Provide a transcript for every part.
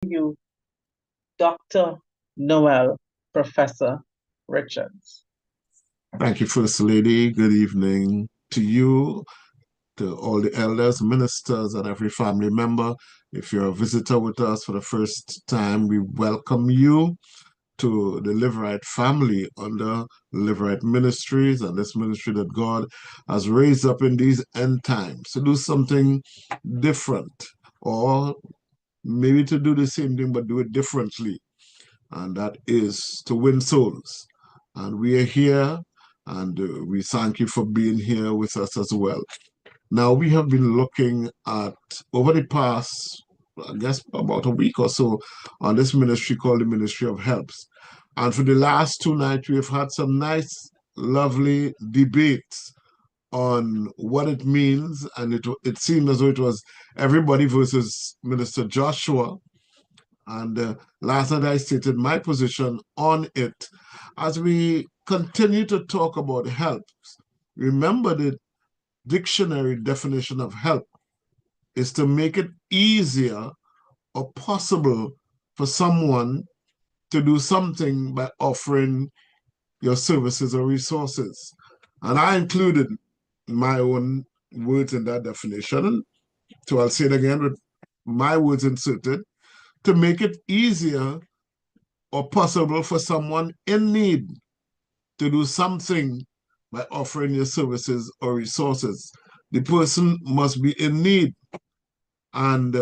you, Dr. Noel, Professor Richards. Thank you, First Lady. Good evening to you, to all the elders, ministers, and every family member. If you're a visitor with us for the first time, we welcome you to the LiveRight family under LiveRight Ministries, and this ministry that God has raised up in these end times to do something different, or maybe to do the same thing but do it differently, and that is to win souls. And we are here, and we thank you for being here with us as well. Now, we have been looking at, over the past, I guess, about a week or so, on this ministry called the Ministry of Helps. And for the last 2 nights, we have had some nice, lovely debates on what it means. And it seemed as though it was everybody versus Minister Joshua. And last night I stated my position on it. As we continue to talk about help, remember the dictionary definition of help is to make it easier or possible for someone to do something by offering your services or resources. And I included my own words in that definition. So I'll say it again with my words inserted, to make it easier or possible for someone in need to do something by offering your services or resources. The person must be in need. And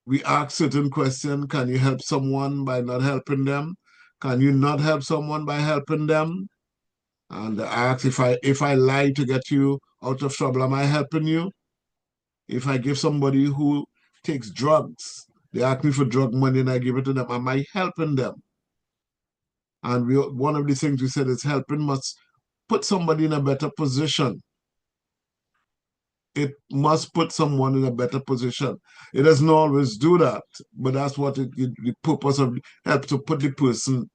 we ask certain questions. Can you help someone by not helping them? Can you not help someone by helping them? And I ask, if I lie to get you out of trouble, am I helping you? If I give somebody who takes drugs, they ask me for drug money and I give it to them, am I helping them? And one of the things we said is helping must put somebody in a better position. It must put someone in a better position. It doesn't always do that, but that's what the purpose of help, to put the person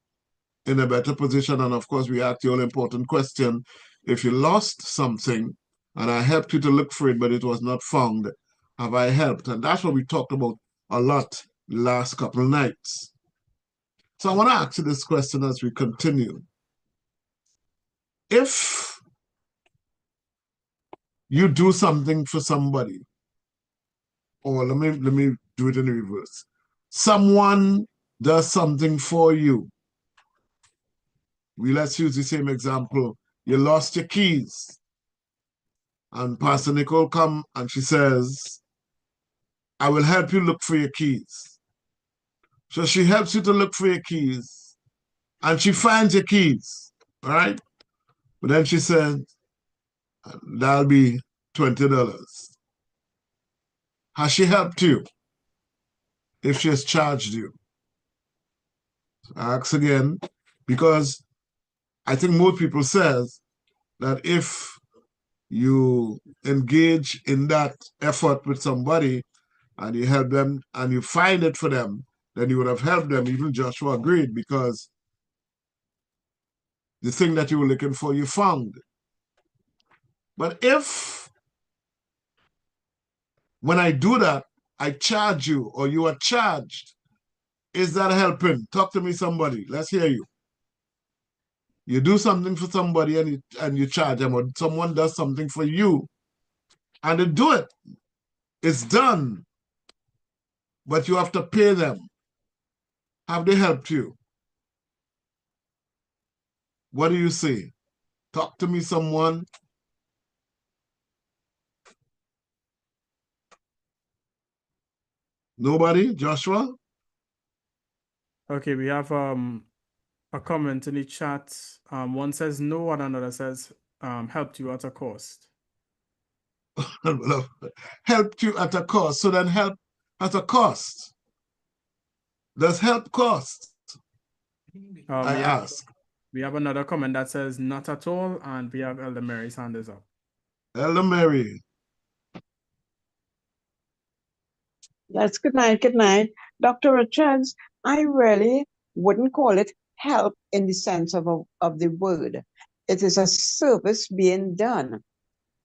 in a better position. And of course, we ask the all-important question: if you lost something and I helped you to look for it, but it was not found, have I helped? And that's what we talked about a lot the last couple of nights. So I want to ask you this question as we continue. If you do something for somebody, or let me do it in reverse. Someone does something for you. Let's use the same example. You lost your keys. And Pastor Nicole come and she says, I will help you look for your keys. So she helps you to look for your keys. And she finds your keys, right? But then she said, that'll be $20. Has she helped you if she has charged you? So I ask again, because I think most people says that if you engage in that effort with somebody and you help them and you find it for them, then you would have helped them. Even Joshua agreed, because the thing that you were looking for, you found. But if, when I do that, I charge you or you are charged, is that helping? Talk to me, somebody. Let's hear you. You do something for somebody and you charge them, or someone does something for you and they do it. It's done, but you have to pay them. Have they helped you? What do you say? Talk to me, someone. Nobody? Joshua? Okay, we have a comment in the chat. One says no, and another says helped you at a cost. Helped you at a cost. So then help at a cost. Does help cost? I ask. We have another comment that says not at all, and we have Elder Mary's hand is up. Elder Mary. Yes, good night, good night. Dr. Richards, I really wouldn't call it help in the sense of the word. It is a service being done.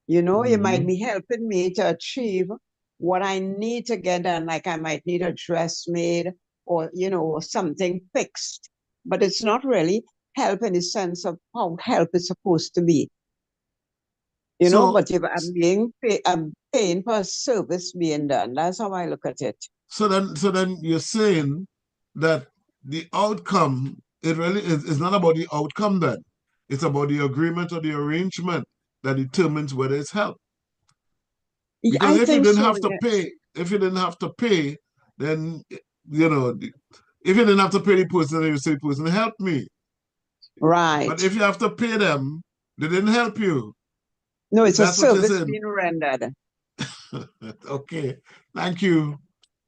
You know, you might be helping me to achieve what I need to get done, like I might need a dress made or, you know, something fixed. But it's not really help in the sense of how help is supposed to be. You know, So, but if I'm paying for a service being done. That's how I look at it. so then you're saying that the outcome, it really is not about the outcome then. It's about the agreement or the arrangement that determines whether it's help. Because I if you think didn't so, have to yes. pay, if you didn't have to pay, then, you know, if you didn't have to pay the person, then you say, person, help me. Right. But if you have to pay them, they didn't help you. No, it's a That's what you're service saying. being rendered. Okay. Thank you.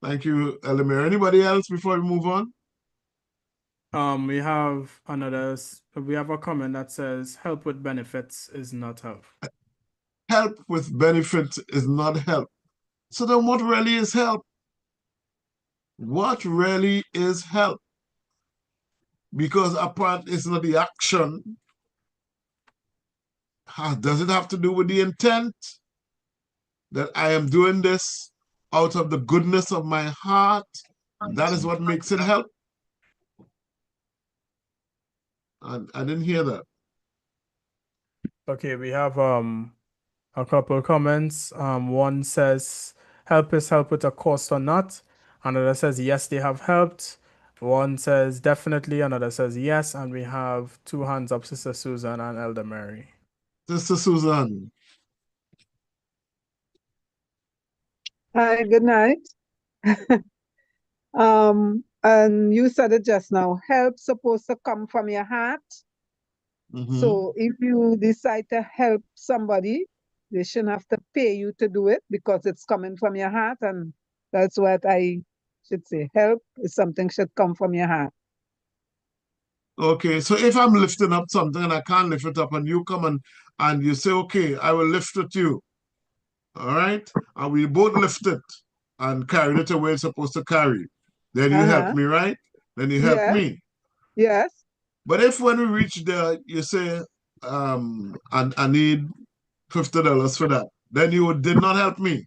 Thank you, Elamir. Anybody else before we move on? We have we have a comment that says help with benefits is not help. Help with benefits is not help. So then what really is help? What really is help? Because apart is not the action. Does it have to do with the intent that I am doing this out of the goodness of my heart? That is what makes it help. I didn't hear that. Okay, we have a couple of comments. One says help is help with a cost or not. Another says yes, they have helped. One says definitely. Another says yes. And we have two hands up, Sister Susan and Elder Mary. Sister Susan. Hi, good night. And you said it just now, help supposed to come from your heart. So if you decide to help somebody, they shouldn't have to pay you to do it because it's coming from your heart. And that's what I should say. Help is something should come from your heart. Okay, so if I'm lifting up something and I can't lift it up and you come and you say, okay, I will lift it you. All right? And we both lift it and carry it away it's supposed to carry. Then you help me, right? Then you help Yes, me. yes. But if when we reach there, you say, I need $50 for that, then you did not help me.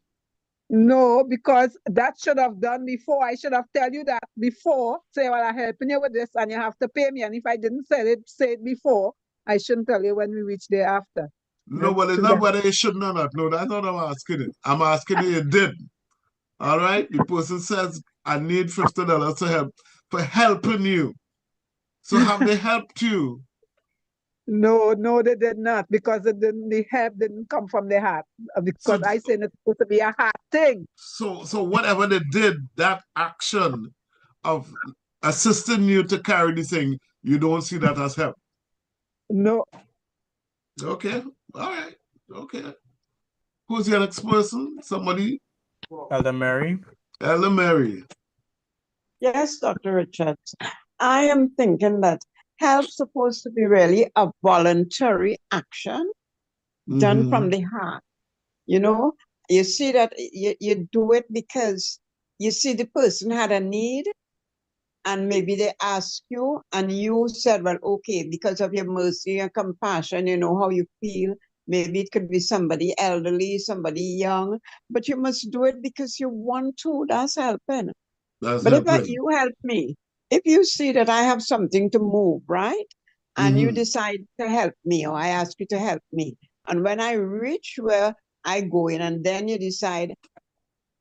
No, because that should have done before. I should have tell you that before. Say, well, I'm helping you with this and you have to pay me. And if I didn't say it before, I shouldn't tell you when we reach there after. No, but it's not whether you should or not. No, that's not what I'm asking it. I'm asking you did. All right? The person says, I need $50 to help for helping you. So have they helped you? No, they did not, because the help didn't come from the heart. Because So I said it's supposed to be a heart thing. so whatever they did, that action of assisting you to carry the thing, you don't see that as help. No. Okay. All right. Okay. Who's the next person? Somebody? Elder Mary. Elder Mary. Yes, Dr. Richards. I am thinking that help's supposed to be really a voluntary action done from the heart. You know, you see that you do it because you see the person had a need and maybe they ask you and you said, well, okay, because of your mercy and compassion, you know how you feel. Maybe it could be somebody elderly, somebody young, but you must do it because you want to. That's helping. That's But helping. if you help me, if you see that I have something to move, right? And you decide to help me, or I ask you to help me. And when I reach where I go in, and then you decide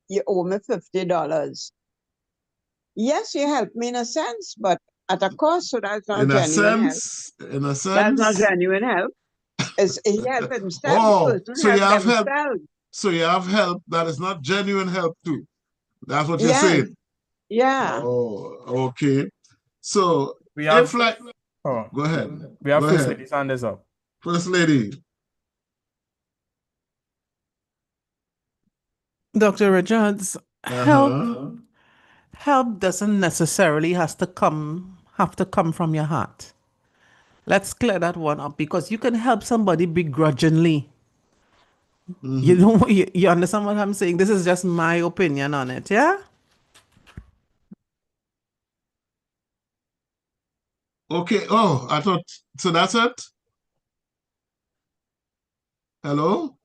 you owe me $50. Yes, you help me in a sense, but at a cost, so that's not In a genuine help. sense, in a That's not sense. genuine help. It's he help himself, Oh, the person so you help have help. themselves. So you have help that is not genuine help too. That's what you're Yes. saying. Yeah. Oh, okay. So We have if like oh, go ahead. we have Go First ahead. Lady's hand is up. First Lady. Dr. Richards, Uh-huh. help doesn't necessarily have to come from your heart. Let's clear that one up, because you can help somebody begrudgingly. You know, you understand what I'm saying? This is just my opinion on it, yeah? Okay. Oh, I thought so that's it? Hello?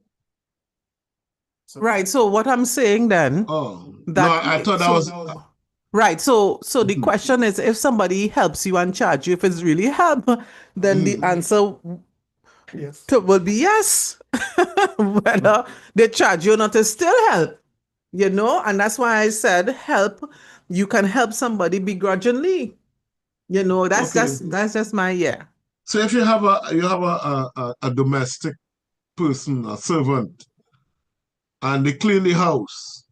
Right. So what I'm saying then, Oh, that no, I thought that was right. So the question is, if somebody helps you and charge you, if it's really help, then the answer will be yes. Whether they charge you or not, is still help. You know, and that's why I said help. You can help somebody begrudgingly. You know, that's just my So if you have a domestic person, a servant, and they clean the house,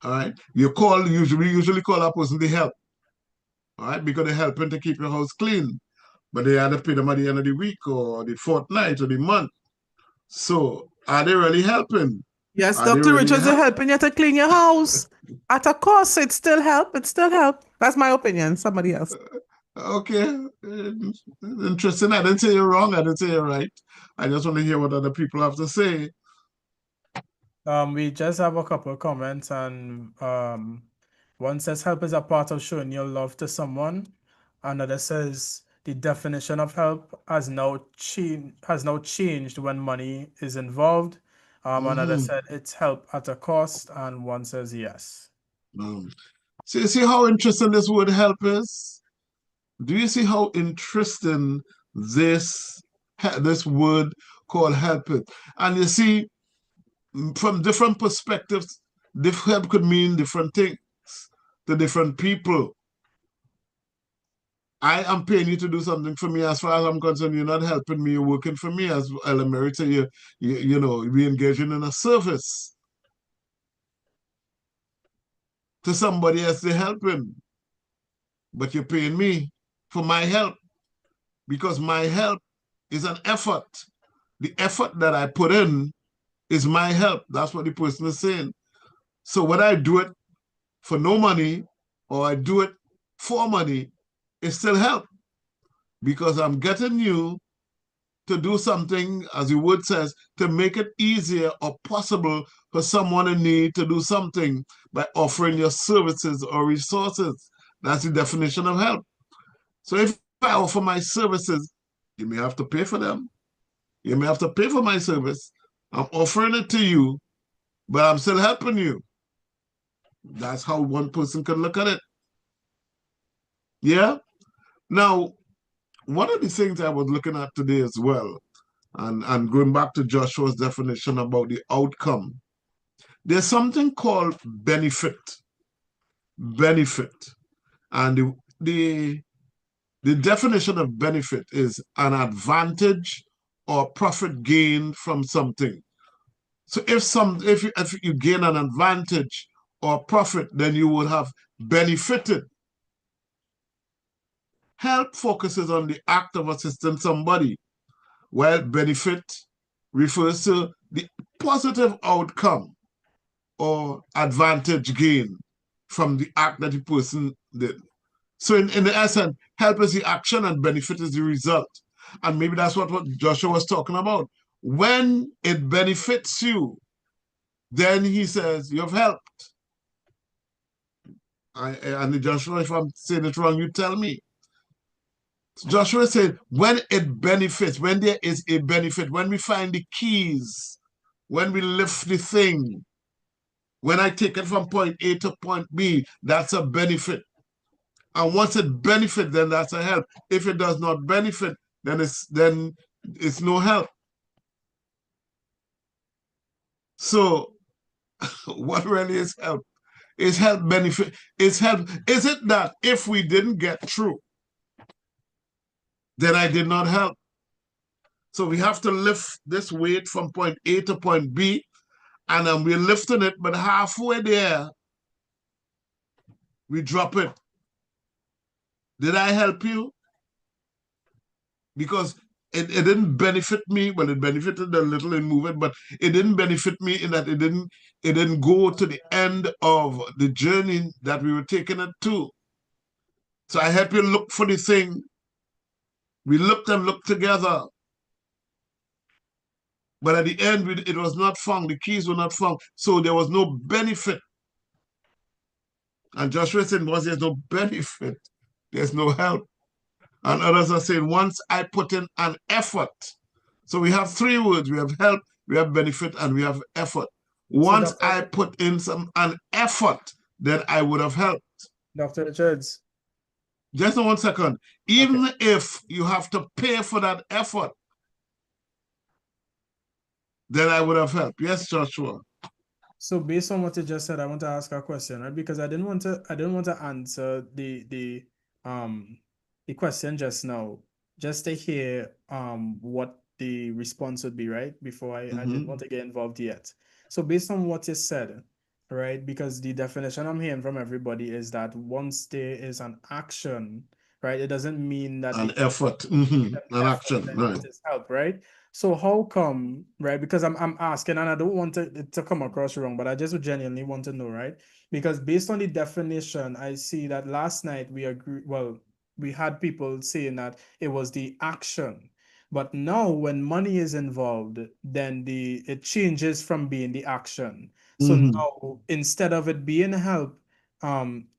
all right, you usually call that person the help, all right, because they're helping to keep your house clean, but they either pay them at the end of the week or the fortnight or the month. So are they really helping? Yes, Dr. Richards is helping you to clean your house. At a cost, it still help. It still help. That's my opinion. Somebody else. Okay. Interesting. I didn't say you're wrong. I didn't say you're right. I just want to hear what other people have to say. We just have a couple of comments, and one says help is a part of showing your love to someone. Another says the definition of help has now changed when money is involved. Another said it's help at a cost, and one says yes. See how interesting this word help is? Do you see how interesting this word called help is? And you see, from different perspectives, help could mean different things to different people. I am paying you to do something for me. As far as I'm concerned, you're not helping me, you're working for me. As Ella Mary said, you know, we're engaging in a service to somebody else, they're helping. But you're paying me for my help, because my help is an effort. The effort that I put in is my help. That's what the person is saying. So whether I do it for no money or I do it for money, it still help, because I'm getting you to do something, as the word says, to make it easier or possible for someone in need to do something by offering your services or resources. That's the definition of help. So if I offer my services, you may have to pay for them. You may have to pay for my service. I'm offering it to you, but I'm still helping you. That's how one person can look at it. Yeah? Now, one of the things I was looking at today as well, and going back to Joshua's definition about the outcome, there's something called benefit. Benefit. And the definition of benefit is an advantage or profit gained from something. So if you gain an advantage or profit, then you will have benefited. Help focuses on the act of assisting somebody, while benefit refers to the positive outcome or advantage gain from the act that the person did. So in the essence, help is the action and benefit is the result. And maybe that's what Joshua was talking about. When it benefits you, then he says, you've helped. And Joshua, if I'm saying it wrong, you tell me. Joshua said, when it benefits, when there is a benefit, when we find the keys, when we lift the thing, when I take it from point A to point B, that's a benefit. And once it benefits, then that's a help. If it does not benefit, then it's no help. So what really is help? Is help benefit? Is help? Is it that if we didn't get through, then I did not help? So we have to lift this weight from point A to point B, and we're lifting it, but halfway there, we drop it. Did I help you? Because it didn't benefit me. Well, it benefited a little in moving, but it didn't benefit me in that it didn't go to the end of the journey that we were taking it to. So I help you look for the thing. We looked and looked together. But at the end, it was not found. The keys were not found. So there was no benefit. And Joshua said, once there's no benefit, there's no help. And others are saying, once I put in an effort. So we have three words. We have help, we have benefit, and we have effort. Once I put in an effort, then I would have helped. Dr. Richards. Just 1 second. Even if you have to pay for that effort, then I would have helped. Yes, Joshua. So based on what you just said, I want to ask a question, right? Because I didn't want to answer the question just now, just to hear what the response would be, right? Before I didn't want to get involved yet. So based on what you said, right? Because the definition I'm hearing from everybody is that once there is an action, right, it doesn't mean that an effort, an action, right? It is help, right? So how come, right? Because I'm asking, and I don't want it to come across wrong, but I just genuinely want to know, right? Because based on the definition, I see that last night we agree. Well, we had people saying that it was the action, but now when money is involved, then it changes from being the action. So now instead of it being help,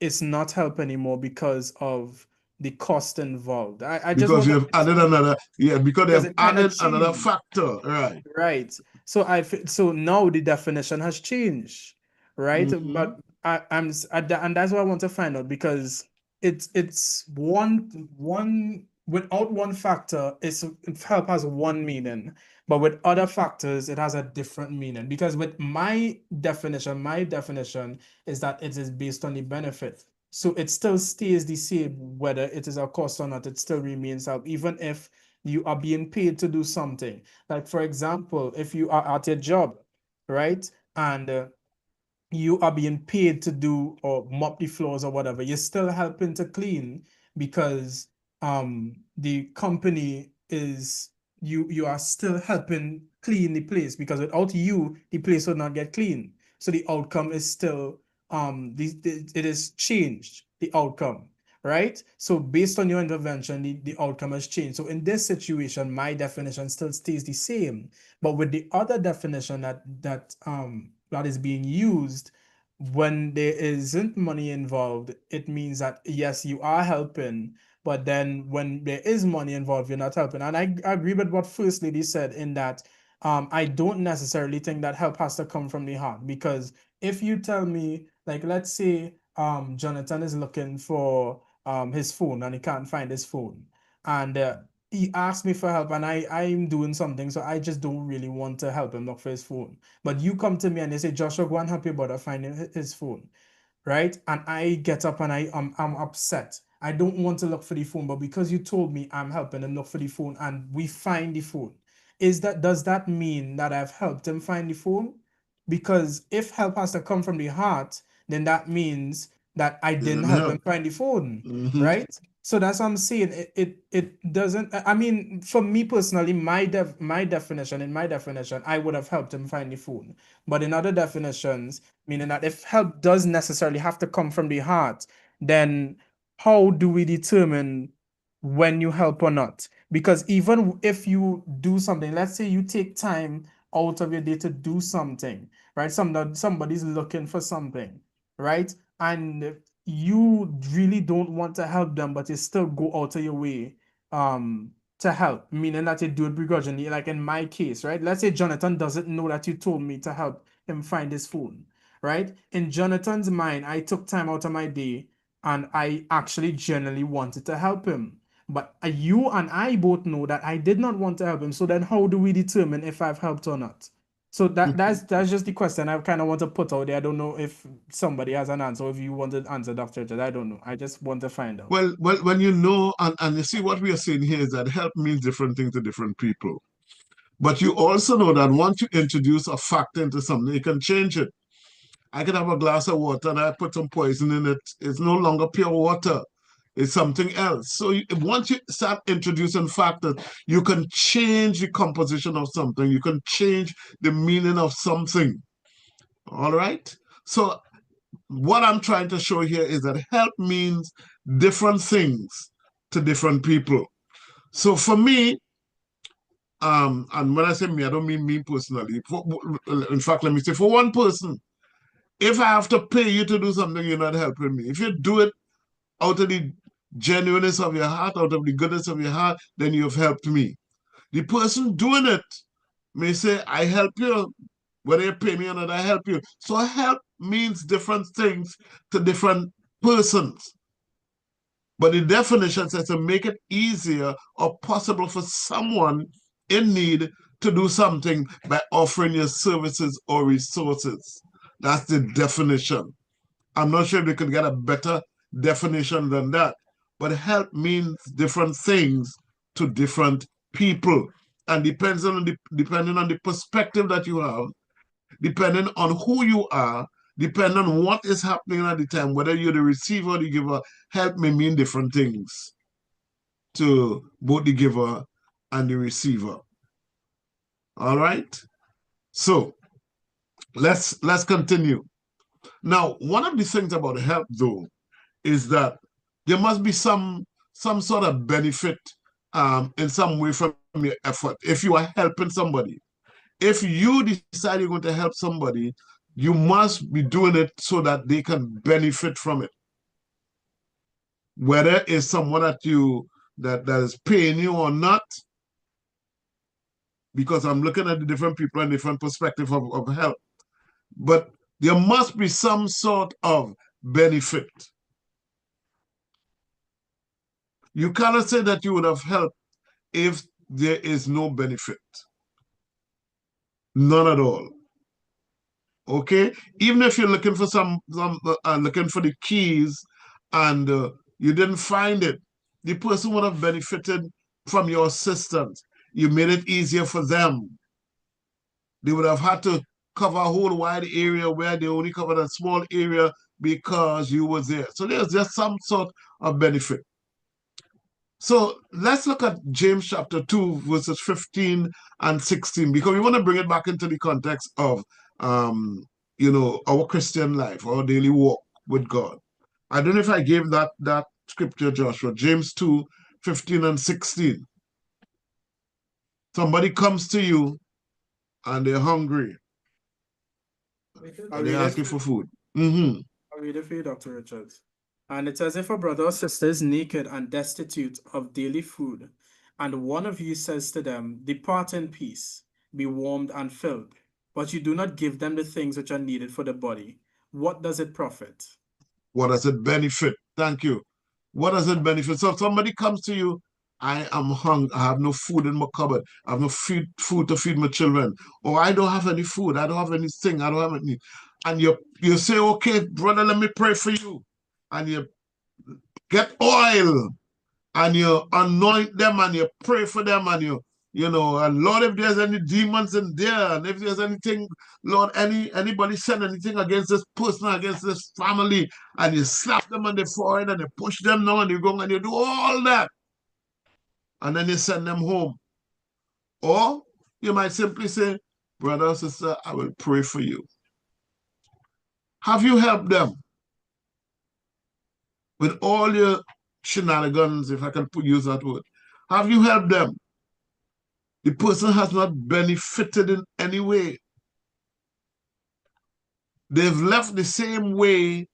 it's not help anymore because of the cost involved. I just because want you have added another, because they have added another changed. factor, right? Right. So now the definition has changed, right? But and that's what I want to find out, because it's one without one factor, help has one meaning, but with other factors, it has a different meaning. Because with my definition is that it is based on the benefit. So it still stays the same whether it is a cost or not. It still remains help, even if you are being paid to do something. Like, for example, if you are at a job, right, and you are being paid to do or mop the floors or whatever, you're still helping to clean, because the company is you are still helping clean the place, because without you, the place would not get clean. So the outcome is still it is changed, the outcome, right? So based on your intervention, the outcome has changed. So in this situation, my definition still stays the same, but with the other definition that is being used, when there isn't money involved, it means that yes, you are helping, but then when there is money involved, you're not helping. And I agree with what First Lady said, in that I don't necessarily think that help has to come from the heart, because if you tell me, like, let's say Jonathan is looking for his phone and he can't find his phone, and he asked me for help, and I'm doing something, so I just don't really want to help him look for his phone. But you come to me and you say, Joshua, go and help your brother find his phone, right? And I get up and I'm upset. I don't want to look for the phone, but because you told me, I'm helping him look for the phone, and we find the phone. Does that mean that I've helped him find the phone? Because if help has to come from the heart, then that means that I didn't help him find the phone, right? So that's what I'm saying. It doesn't. I mean, for me personally, my definition, I would have helped him find the phone. But in other definitions, meaning that if help does necessarily have to come from the heart, then how do we determine when you help or not? Because even if you do something, let's say you take time out of your day to do something, right? Somebody's looking for something, right? And you really don't want to help them, but you still go out of your way to help, meaning that you do it begrudgingly. Like in my case, right? Let's say Jonathan doesn't know that you told me to help him find his phone, right? In Jonathan's mind, I took time out of my day and I actually genuinely wanted to help him. But you and I both know that I did not want to help him. So then how do we determine if I've helped or not? So that's just the question I kind of want to put out there. I don't know if somebody has an answer, or if you want to answer, Dr. Richard. I don't know. I just want to find out. Well, when you know, and you see what we are saying here is that help means different things to different people. But you also know that once you introduce a factor into something, you can change it. I could have a glass of water and I put some poison in it. It's no longer pure water. It's something else. So once you start introducing factors, you can change the composition of something. You can change the meaning of something. All right? So what I'm trying to show here is that help means different things to different people. So for me, and when I say me, I don't mean me personally. In fact, let me say for one person, if I have to pay you to do something, you're not helping me. If you do it out of the genuineness of your heart, out of the goodness of your heart, then you've helped me. The person doing it may say, I help you. Whether you pay me or not, I help you. So help means different things to different persons. But the definition says to make it easier or possible for someone in need to do something by offering your services or resources. That's the definition. I'm not sure if we could get a better definition than that. But help means different things to different people. And depending on the perspective that you have, depending on who you are, depending on what is happening at the time, whether you're the receiver or the giver, help may mean different things to both the giver and the receiver. All right? So let's continue. Now, one of the things about help, though, is that there must be some sort of benefit in some way from your effort. If you are helping somebody, if you decide you're going to help somebody, you must be doing it so that they can benefit from it. Whether it's someone that that is paying you or not, because I'm looking at the different people and different perspective of help. But there must be some sort of benefit. You cannot say that you would have helped if there is no benefit. None at all. Okay? Even if you're looking for looking for the keys and you didn't find it, the person would have benefited from your assistance. You made it easier for them. They would have had to cover a whole wide area where they only covered a small area because you were there. So there's just some sort of benefit. So let's look at James chapter 2, verses 15 and 16, because we want to bring it back into the context of, our Christian life, our daily walk with God. I don't know if I gave that scripture, Joshua, James 2, 15 and 16. Somebody comes to you and they're hungry. And they ask you for food. Mm-hmm. I'll read it for you, Dr. Richards. And it says, if a brother or sister is naked and destitute of daily food, and one of you says to them, depart in peace, be warmed and filled, but you do not give them the things which are needed for the body, what does it profit? What does it benefit? Thank you. What does it benefit? So if somebody comes to you, I am hungry, I have no food in my cupboard, I have no food to feed my children, or I don't have any food, I don't have anything, I don't have any, and you say, okay, brother, let me pray for you. And you get oil and you anoint them and you pray for them and and Lord, if there's any demons in there, and if there's anything, Lord, anybody send anything against this person, against this family, and you slap them on the forehead and you push them down and you go and you do all that. And then you send them home. Or you might simply say, brother or sister, I will pray for you. Have you helped them? With all your shenanigans, if I can use that word, have you helped them? The person has not benefited in any way. They've left the same way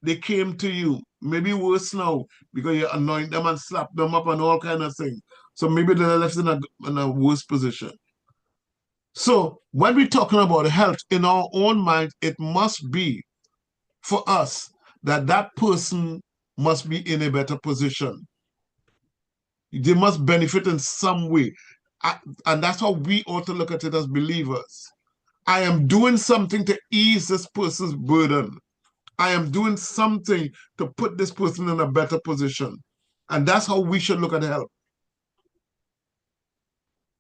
they came to you. Maybe worse now, because you anoint them and slap them up and all kind of things. So maybe they're left in a worse position. So when we're talking about health, in our own mind, it must be for us that person must be in a better position. They must benefit in some way. And that's how we ought to look at it as believers. I am doing something to ease this person's burden. I am doing something to put this person in a better position. And that's how we should look at help.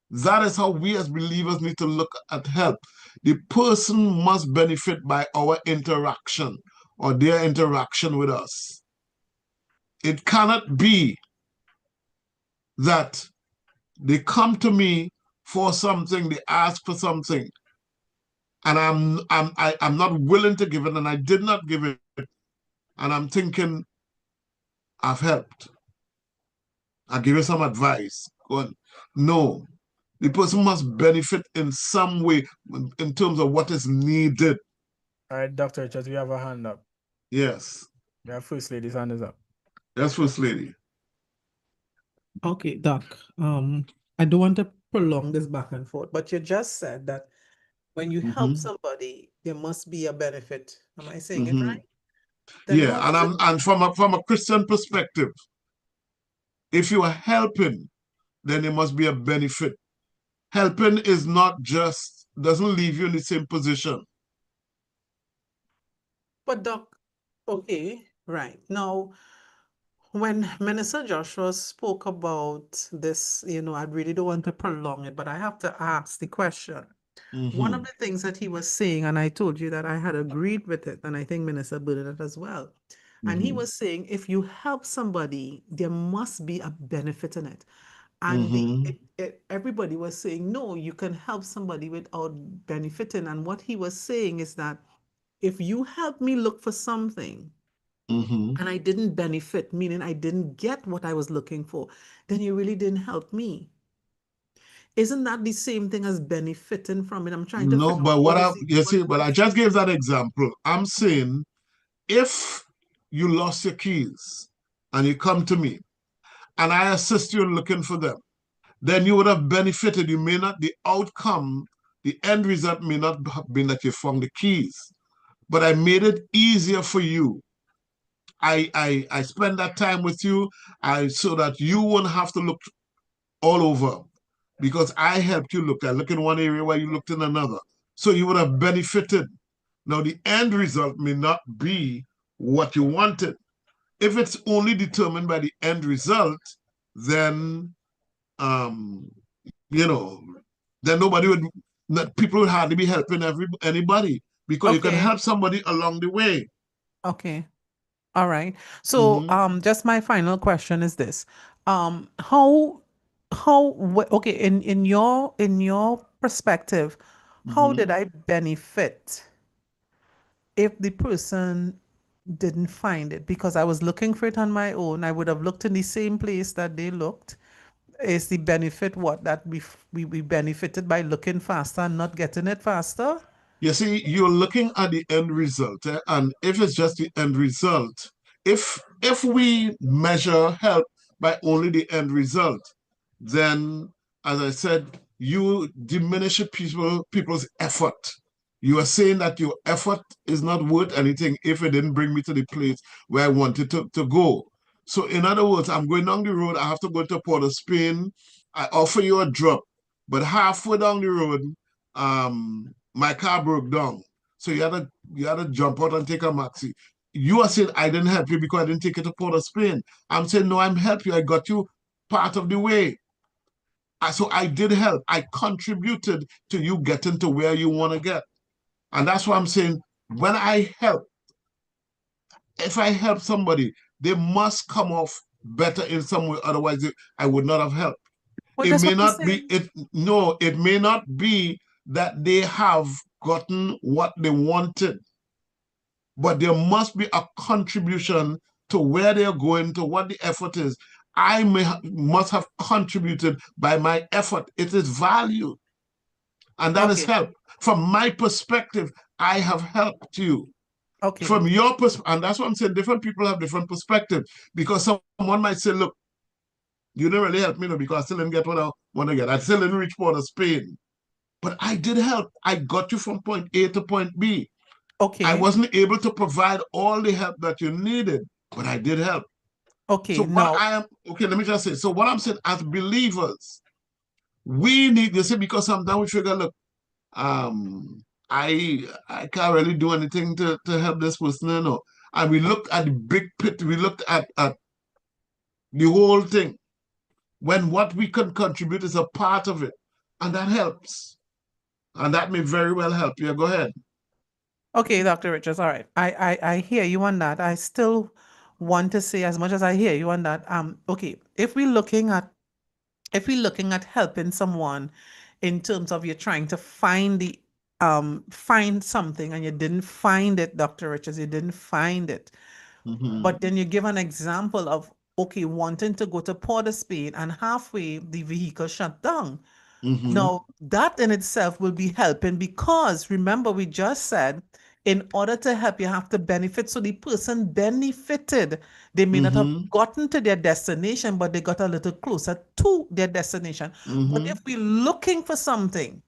That is how we as believers need to look at help. The person must benefit by our interaction or their interaction with us. It cannot be that they come to me for something, they ask for something, and I'm not willing to give it, and I did not give it, and I'm thinking I've helped. I give you some advice. Go on. No, the person must benefit in some way in terms of what is needed. All right, Dr. Richards, we have a hand up. Yes. Yeah, First Lady's hand is up. Yes, First Lady. Okay, Doc. I don't want to prolong this back and forth, but you just said that when you help Mm-hmm. somebody, there must be a benefit. Am I saying it Mm-hmm. right? Then Yeah, how does it? and from a Christian perspective, if you are helping, then there must be a benefit. Helping is not just doesn't leave you in the same position. But Doc, okay, right. Now, when Minister Joshua spoke about this, I really don't want to prolong it, but I have to ask the question. One of Mm-hmm. the things that he was saying, and I told you that I had agreed with it, and I think Minister Bernadette as well. And he Mm-hmm. was saying, if you help somebody, there must be a benefit in it. And Mm-hmm. everybody was saying, no, you can help somebody without benefiting. And what he was saying is that if you help me look for something Mm-hmm. and I didn't benefit, meaning I didn't get what I was looking for, then you really didn't help me. Isn't that the same thing as benefiting from it? I'm trying to No, figure out but what is the you what see, but I just gave that example. I'm okay. saying if you lost your keys and you come to me and I assist you in looking for them, then you would have benefited. You may not, the outcome, the end result may not have been that you found the keys, but I made it easier for you. I spend that time with you, so that you won't have to look all over because I helped you look. I look in one area while you looked in another. So you would have benefited. Now the end result may not be what you wanted. If it's only determined by the end result, then um, you know, then nobody would, people would hardly be helping anybody because you can Okay. help somebody along the way. Okay. All right. So, Mm-hmm. just my final question is this. Okay, in your perspective, how Mm-hmm. did I benefit if the person didn't find it? Because I was looking for it on my own. I would have looked in the same place that they looked. Is the benefit what that we benefited by looking faster and not getting it faster? You see, you're looking at the end result, and if it's just the end result, if we measure help by only the end result, then, as I said, you diminish people's effort. You are saying that your effort is not worth anything if it didn't bring me to the place where I wanted to go. So, in other words, I'm going down the road, I have to go to Port of Spain, I offer you a drop, but halfway down the road, my car broke down. So you had to jump out and take a maxi. You are saying I didn't help you because I didn't take you to Port of Spain. I'm saying no, I'm helping you. I got you part of the way. So I did help. I contributed to you getting to where you want to get. And that's why I'm saying when I help, if I help somebody, they must come off better in some way. Otherwise, I would not have helped. Well, It that's may what I'm not be saying. it no, it may not be that they have gotten what they wanted, but there must be a contribution to where they're going, to what the effort is. Must have contributed by my effort. It is value, and that is Okay. help. From my perspective, I have helped you. Okay. From your perspective, and that's what I'm saying, different people have different perspectives. Because someone might say, look, you didn't really help me, no, because I still didn't get what I want to get. I still didn't reach Port of Spain. But I did help. I got you from point A to point B. I Okay. wasn't able to provide all the help that you needed, but I did help. So Okay. what Now, I am, okay, let me just say, so what I'm saying, as believers, we need, you see, because sometimes we figure, look, um, I can't really do anything to help this person, you know. And we looked at the big picture, we looked at the whole thing, when what we can contribute is a part of it. And that helps. And that may very well help you. Go ahead. okay, Dr. Richards. All right. I hear you on that. I still want to say as much as I hear you on that. Okay, if we're looking at helping someone in terms of you're trying to find something and you didn't find it, Dr. Richards, you didn't find it. Mm-hmm. But then you give an example of, okay, wanting to go to Port of Spain and halfway the vehicle shut down. Mm-hmm. Now, that in itself will be helping because remember, we just said In order to help, you have to benefit. So the person benefited. They may not have gotten to their destination, but they got a little closer to their destination. But if we're looking for something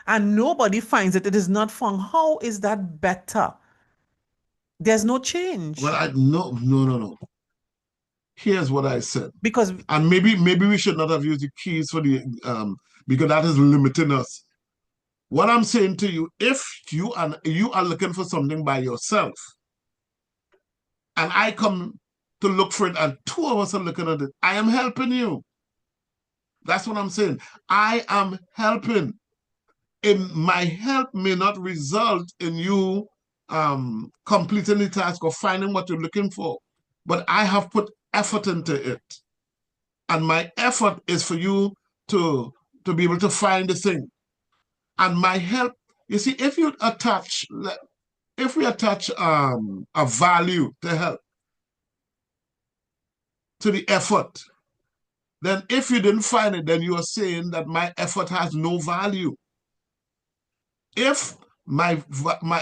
and nobody finds it, it is not found, how is that better? There's no change. Well, no. Here's what I said. Because and maybe we should not have used the keys for the because that is limiting us. What I'm saying to you, if you are looking for something by yourself, and I come to look for it, and two of us are looking at it, I am helping you. That's what I'm saying. I am helping. My help may not result in you completing the task or finding what you're looking for, but I have put effort into it. And my effort is for you to be able to find the thing. And my help, you see, if we attach a value to help, to the effort, then if you didn't find it, then you are saying that my effort has no value. If my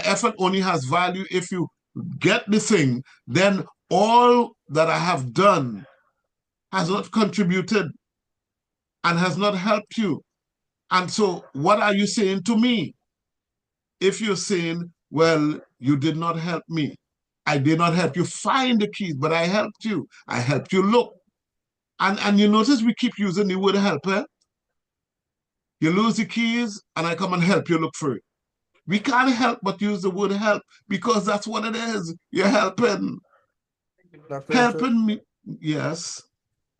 effort only has value if you get the thing, then all that I have done has not contributed and has not helped you. And so what are you saying to me? If you're saying, well, you did not help me. I did not help you find the keys, but I helped you. I helped you look. And you notice we keep using the word helper. You lose the keys, and I come and help you look for it. We can't help but use the word help because that's what it is. You're helping. Helping me. Yes.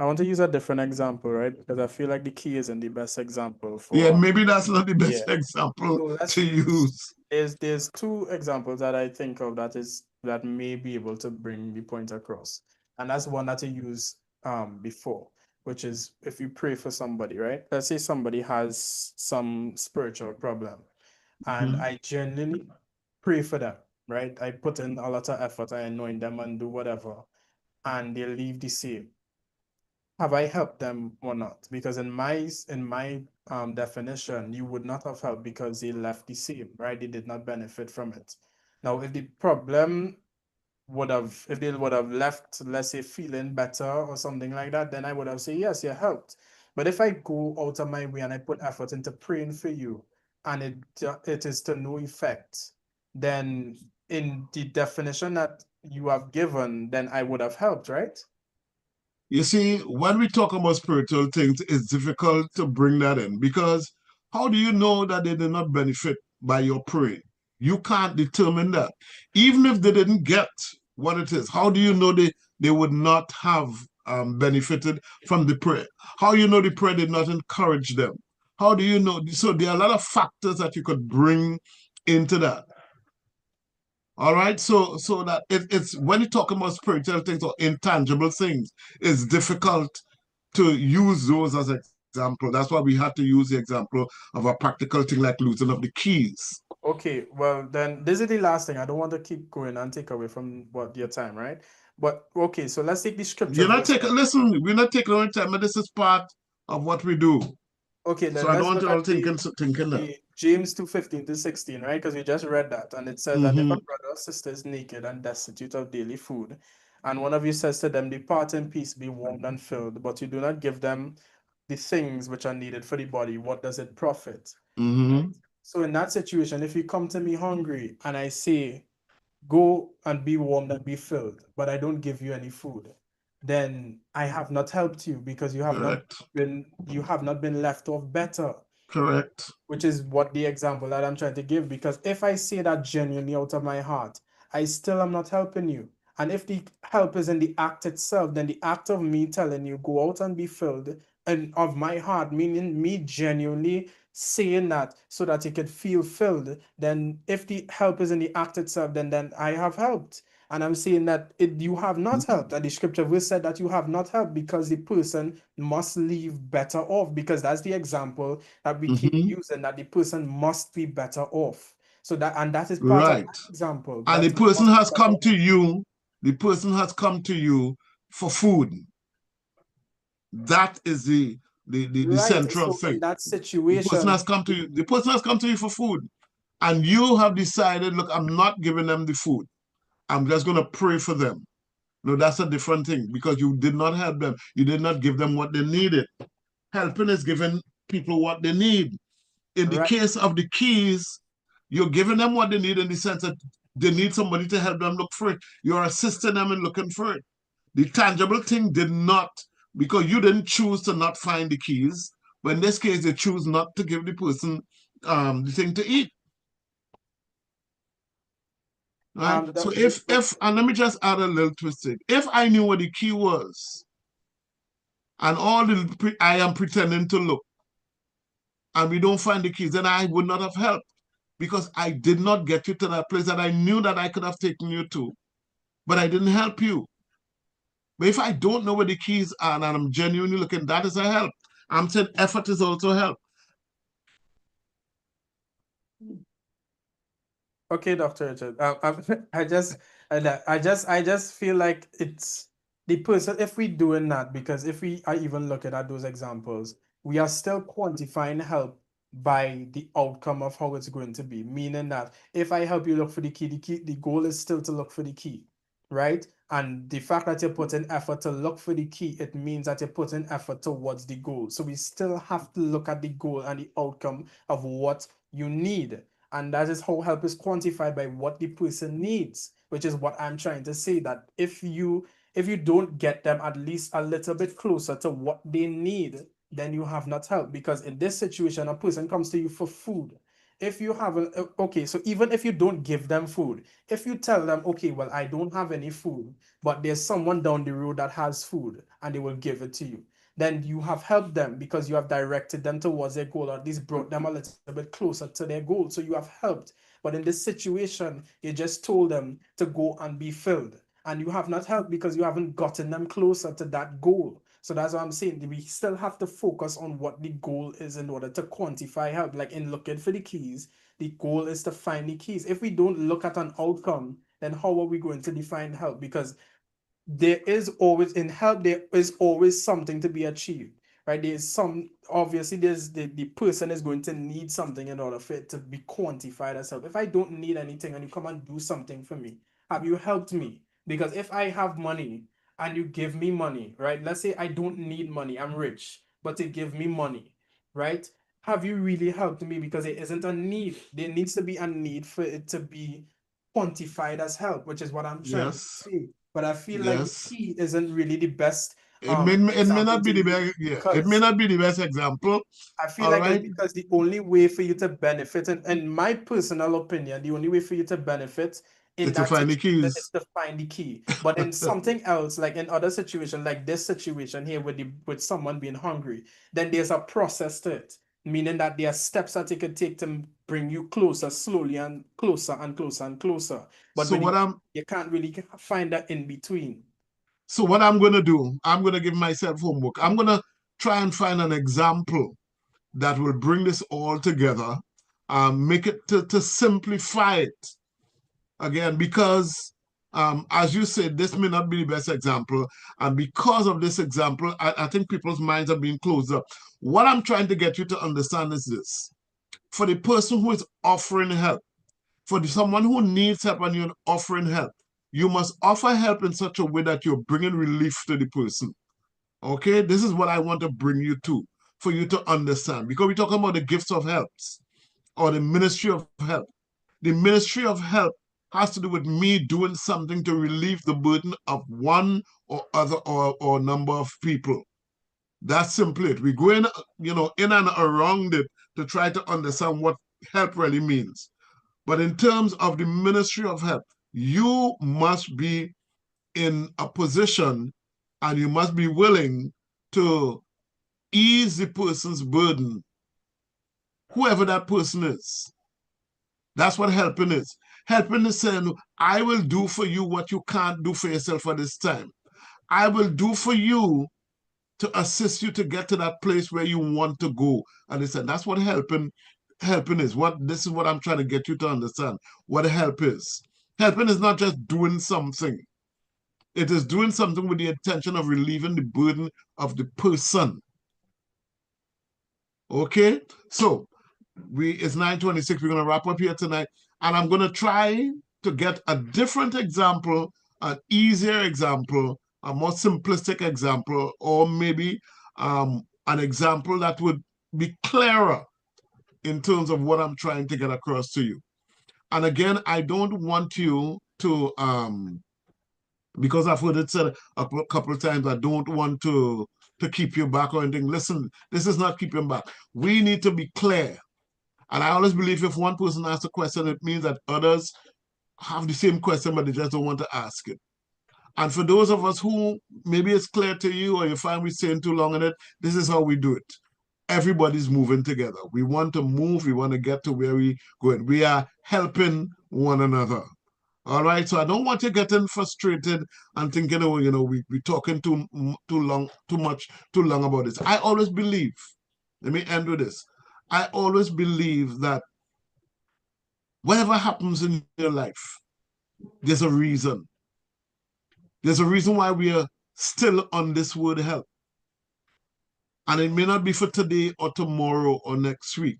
I want to use a different example, right? Because I feel like the key isn't the best example for. Yeah, maybe that's not the best example to use. There's two examples that I think of that may be able to bring the point across, and that's one that I used before, which is if you pray for somebody, right? Let's say somebody has some spiritual problem, and I genuinely pray for them, right? I put in a lot of effort, I anoint them and do whatever, and they leave the same. Have I helped them or not? Because in my definition, you would not have helped because they left the same, right? They did not benefit from it. Now, if the problem if they would have left, let's say, feeling better or something like that, then I would have said, yes, you helped. But if I go out of my way and I put effort into praying for you and it is to no effect, then in the definition that you have given, then I would have helped, right? You see, when we talk about spiritual things, it's difficult to bring that in because how do you know that they did not benefit by your prayer? You can't determine that. Even if they didn't get what it is, how do you know they would not have benefited from the prayer? How you know the prayer did not encourage them? How do you know? So there are a lot of factors that you could bring into that. All right, so that it's when you talk about spiritual things or intangible things, it's difficult to use those as an example. That's why we had to use the example of a practical thing like losing of the keys. Okay, well then this is the last thing. I don't want to keep going and take away from your time, right? But okay, so let's take the scripture. You're not taking. Listen, we're not taking our time, but this is part of what we do. Okay, then so I don't want you all thinking that. James 2:15-16, right? Because we just read that, and it says that if a brother or sister is naked and destitute of daily food, and one of you says to them, depart in peace, be warmed and filled, but you do not give them the things which are needed for the body, what does it profit? So in that situation, if you come to me hungry and I say, go and be warmed and be filled, but I don't give you any food, then I have not helped you because you have not been left off better. Correct. Which is what the example that I'm trying to give, because if I say that genuinely out of my heart, I still am not helping you. And if the help is in the act itself, then the act of me telling you go out and be filled, and of my heart, meaning me genuinely saying that so that you could feel filled, then if the help is in the act itself, then I have helped. And I'm saying that you have not helped. And the scripture will say that you have not helped because the person must leave better off, because that's the example that we keep using, that the person must be better off. So that is part of that example. And the person has come to you. The person has come to you for food. That is the central thing. In that situation, the person has come to you for food. and you have decided, look, I'm not giving them the food. I'm just going to pray for them. No, that's a different thing because you did not help them. You did not give them what they needed. Helping is giving people what they need. In the case of the keys, you're giving them what they need in the sense that they need somebody to help them look for it. You're assisting them in looking for it. The tangible thing did not, because you didn't choose to not find the keys, but in this case, they choose not to give the person the thing to eat. Right? So if and let me just add a little twist. If I knew what the key was, and I am pretending to look, and we don't find the keys, then I would not have helped because I did not get you to that place that I knew that I could have taken you to, but I didn't help you. But if I don't know where the keys are and I'm genuinely looking, that is a help. I'm saying effort is also help. Okay, Dr. Richard. I just feel like it's the person, if we doing that, because if we are even looking at those examples, we are still quantifying help by the outcome of how it's going to be. Meaning that if I help you look for the key, the goal is still to look for the key, right? And the fact that you're putting effort to look for the key, it means that you're putting effort towards the goal. So we still have to look at the goal and the outcome of what you need. And that is how help is quantified by what the person needs, which is what I'm trying to say, that if you don't get them at least a little bit closer to what they need, then you have not helped. Because in this situation, a person comes to you for food. If you have okay, so even if you don't give them food, if you tell them, okay, well, I don't have any food, but there's someone down the road that has food and they will give it to you, then you have helped them because you have directed them towards their goal, or at least brought them a little bit closer to their goal. So you have helped. But in this situation, you just told them to go and be filled. And you have not helped because you haven't gotten them closer to that goal. So that's what I'm saying. We still have to focus on what the goal is in order to quantify help. Like in looking for the keys, the goal is to find the keys. If we don't look at an outcome, then how are we going to define help? Because there is always in help, there is always something to be achieved, right? There's some, obviously there's the person is going to need something in order for it to be quantified as help. If I don't need anything and you come and do something for me, have you helped me? Because if I have money and you give me money, right? Let's say I don't need money, I'm rich, but you give me money, right? Have you really helped me? Because it isn't a need. There needs to be a need for it to be quantified as help, which is what I'm trying to say. But I feel like the key isn't really the best it may example not be to the use, best, yeah, it may because not be the best example. I feel All like it's right. because the only way for you to benefit, and in my personal opinion, the only way for you to benefit in It's to that find the situation is keys. to find the key. But in something else, like in other situations, like this situation here with someone being hungry, then there's a process to it, meaning that there are steps that you could take to bring you closer, slowly and closer and closer and closer. But So with the what key, you can't really find that in between. So what I'm going to do, I'm going to give myself homework. I'm going to try and find an example that will bring this all together, make it to simplify it again, because as you said, this may not be the best example. And because of this example, I think people's minds are being closed up. What I'm trying to get you to understand is this. For the person who is offering help, for someone who needs help and you're offering help, you must offer help in such a way that you're bringing relief to the person. Okay, this is what I want to bring you to, for you to understand, because we're talking about the gifts of helps or the ministry of help. The ministry of help has to do with me doing something to relieve the burden of one or other or number of people. That's simply it. We go in, in and around it to try to understand what help really means. But in terms of the ministry of help, you must be in a position and you must be willing to ease the person's burden, whoever that person is. That's what helping is. Helping is saying, I will do for you what you can't do for yourself at this time. I will do for you to assist you to get to that place where you want to go. And they said, that's what helping is. This is what I'm trying to get you to understand, what help is. Helping is not just doing something. It is doing something with the intention of relieving the burden of the person. Okay? So It's 9:26. We're going to wrap up here tonight. And I'm going to try to get a different example, an easier example, a more simplistic example, or maybe an example that would be clearer in terms of what I'm trying to get across to you. And again, I don't want you to, because I've heard it said a couple of times, I don't want to keep you back or anything. Listen, this is not keeping back. We need to be clear. And I always believe if one person asks a question, it means that others have the same question, but they just don't want to ask it. And for those of us who maybe it's clear to you or you find we're saying too long on it, this is how we do it. Everybody's moving together. We want to move. We want to get to where we're going. We are helping one another. All right. So I don't want you getting frustrated and thinking, oh, we're talking too long about this. I always believe, let me end with this. I always believe that whatever happens in your life, there's a reason. There's a reason why we are still on this word help. And it may not be for today or tomorrow or next week.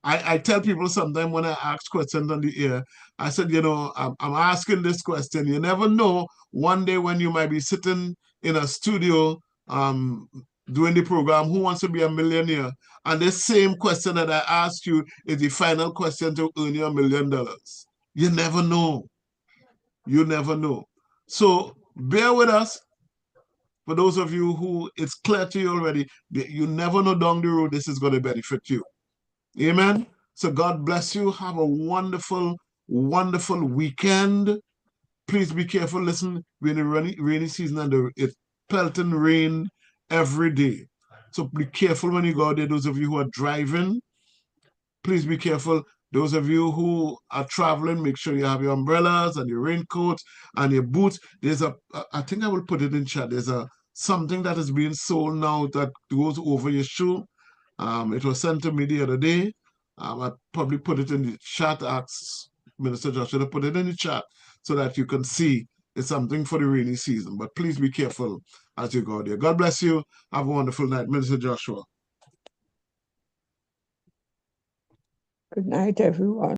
I tell people sometimes when I ask questions on the air, I said, I'm asking this question. You never know one day when you might be sitting in a studio doing the program, Who Wants to Be a Millionaire? And this same question that I asked you is the final question to earn you $1 million. You never know. You never know. So bear with us. For those of you who it's clear to you already, you never know down the road this is going to benefit you. Amen. So God bless you. Have a wonderful, wonderful weekend. Please be careful. Listen, we're in the rainy season and it's pelting rain every day. So be careful when you go out there. Those of you who are driving, please be careful. Those of you who are traveling, make sure you have your umbrellas and your raincoats and your boots. I think I will put it in chat. There's something that is being sold now that goes over your shoe. It was sent to me the other day. I probably put it in the chat, asked Minister Joshua to put it in the chat so that you can see it's something for the rainy season. But please be careful as you go there. God bless you. Have a wonderful night. Minister Joshua. Good night, everyone.